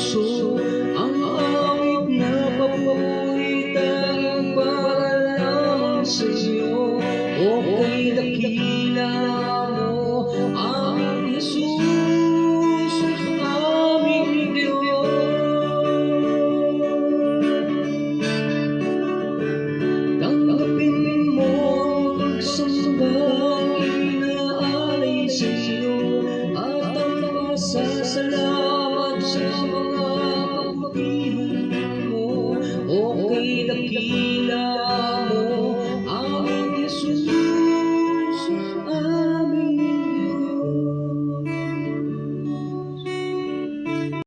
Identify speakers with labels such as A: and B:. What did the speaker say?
A: puso ang awit na paborito para lang sa'yo. Okay, dakila mo ang Jesus, aming Diyos. Tanggapin mo ang pagsambang inaalay sa'yo at ang pasasalamat sa mga kabutihan mo. Okay, dakila